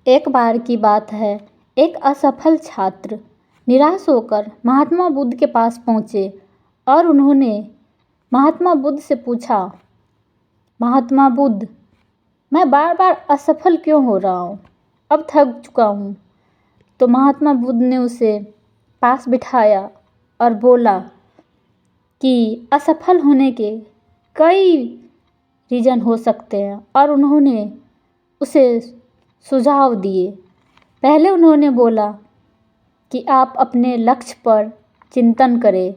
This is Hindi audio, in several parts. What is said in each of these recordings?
एक बार की बात है, एक असफल छात्र निराश होकर महात्मा बुद्ध के पास पहुँचे और उन्होंने महात्मा बुद्ध से पूछा, महात्मा बुद्ध, मैं बार बार असफल क्यों हो रहा हूँ? अब थक चुका हूँ। तो महात्मा बुद्ध ने उसे पास बिठाया और बोला कि असफल होने के कई रीज़न हो सकते हैं और उन्होंने उसे सुझाव दिए। पहले उन्होंने बोला कि आप अपने लक्ष्य पर चिंतन करें,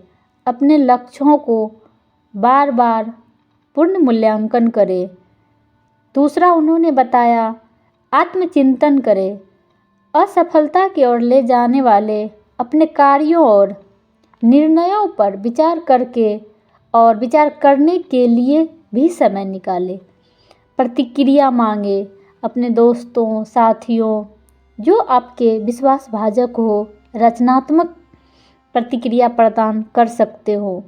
अपने लक्ष्यों को बार बार पूर्ण मूल्यांकन करें। दूसरा उन्होंने बताया आत्मचिंतन करें, असफलता की ओर ले जाने वाले अपने कार्यों और निर्णयों पर विचार करके और विचार करने के लिए भी समय निकालें। प्रतिक्रिया मांगे अपने दोस्तों, साथियों जो आपके विश्वासभाजक हो, रचनात्मक प्रतिक्रिया प्रदान कर सकते हो।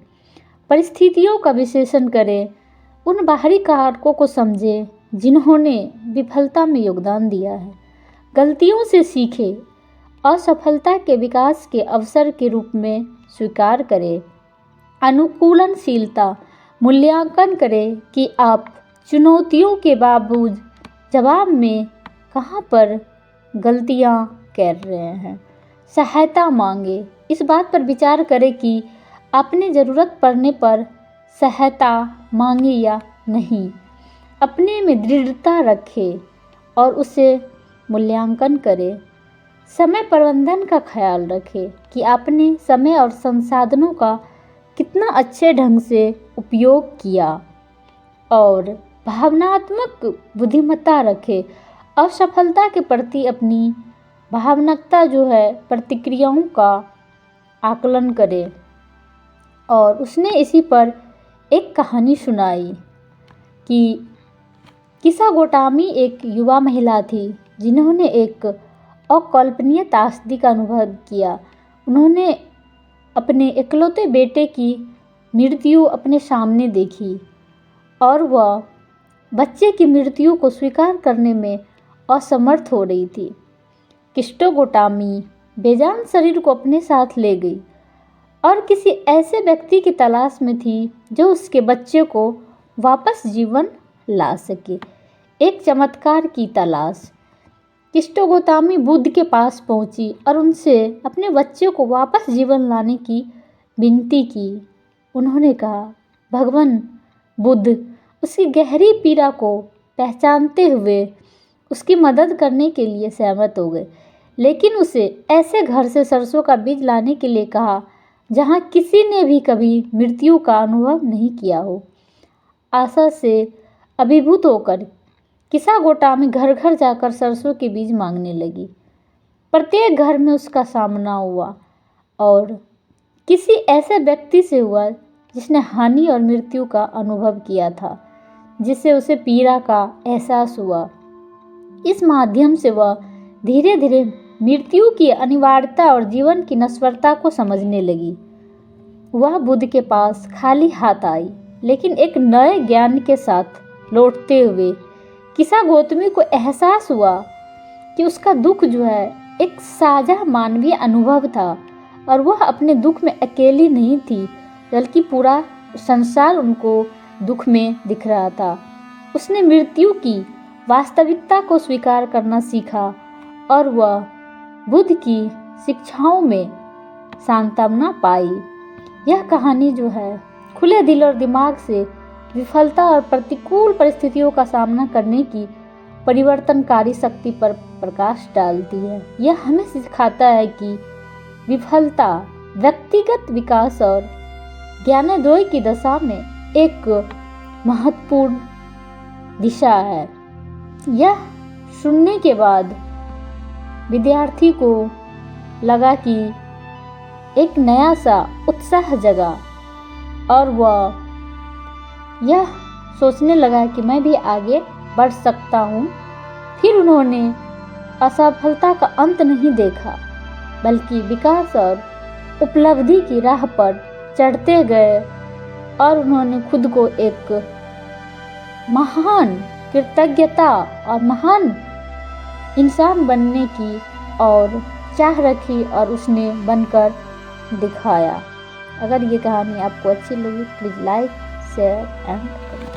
परिस्थितियों का विश्लेषण करें, उन बाहरी कारकों को समझें जिन्होंने विफलता में योगदान दिया है। गलतियों से सीखें, असफलता के विकास के अवसर के रूप में स्वीकार करें। अनुकूलनशीलता मूल्यांकन करें कि आप चुनौतियों के बावजूद जवाब में कहाँ पर गलतियाँ कर रहे हैं। सहायता मांगे, इस बात पर विचार करें कि आपने ज़रूरत पड़ने पर सहायता मांगे या नहीं। अपने में दृढ़ता रखें और उसे मूल्यांकन करें। समय प्रबंधन का ख्याल रखें कि आपने समय और संसाधनों का कितना अच्छे ढंग से उपयोग किया। और भावनात्मक बुद्धिमत्ता रखें, असफलता के प्रति अपनी भावनात्मकता जो है प्रतिक्रियाओं का आकलन करें। और उसने इसी पर एक कहानी सुनाई कि किसा गोटामी एक युवा महिला थी जिन्होंने एक अकल्पनीय त्रासदी का अनुभव किया। उन्होंने अपने इकलौते बेटे की मृत्यु अपने सामने देखी और वह बच्चे की मृत्यु को स्वीकार करने में असमर्थ हो रही थी। किस्टो गोटामी बेजान शरीर को अपने साथ ले गई और किसी ऐसे व्यक्ति की तलाश में थी जो उसके बच्चे को वापस जीवन ला सके। एक चमत्कार की तलाश। किस्टो गोटामी बुद्ध के पास पहुंची और उनसे अपने बच्चे को वापस जीवन लाने की विनती की। उन्होंने कहा, भगवान बुद्ध उसकी गहरी पीड़ा को पहचानते हुए उसकी मदद करने के लिए सहमत हो गए, लेकिन उसे ऐसे घर से सरसों का बीज लाने के लिए कहा जहाँ किसी ने भी कभी मृत्यु का अनुभव नहीं किया हो। आशा से अभिभूत होकर किसा गोटामी घर घर जाकर सरसों के बीज मांगने लगी। प्रत्येक घर में उसका सामना हुआ और किसी ऐसे व्यक्ति से हुआ जिसने हानि और मृत्यु का अनुभव किया था, जिससे उसे पीड़ा का एहसास हुआ। इस माध्यम से वह धीरे धीरे मृत्यु की अनिवार्यता और जीवन की नश्वरता को समझने लगी। वह बुद्ध के पास खाली हाथ आई, लेकिन एक नए ज्ञान के साथ लौटते हुए किसा गोतमी को एहसास हुआ कि उसका दुख जो है एक साझा मानवीय अनुभव था और वह अपने दुख में अकेली नहीं थी, बल्कि पूरा संसार उनको दुख में दिख रहा था। उसने मृत्यु की वास्तविकता को स्वीकार करना सीखा और वह बुद्ध की शिक्षाओं में सांत्वना पाई। यह कहानी जो है खुले दिल और दिमाग से विफलता और प्रतिकूल परिस्थितियों का सामना करने की परिवर्तनकारी शक्ति पर प्रकाश डालती है। यह हमें सिखाता है कि विफलता व्यक्तिगत विकास और ज्ञानोदय की दशा में एक महत्वपूर्ण दिशा है। यह सुनने के बाद विद्यार्थी को लगा कि एक नया सा उत्साह जगा और वह यह सोचने लगा कि मैं भी आगे बढ़ सकता हूँ। फिर उन्होंने असफलता का अंत नहीं देखा, बल्कि विकास और उपलब्धि की राह पर चढ़ते गए और उन्होंने खुद को एक महान कृतज्ञता और महान इंसान बनने की और चाह रखी और उसने बनकर दिखाया। अगर ये कहानी आपको अच्छी लगी please like share and comment.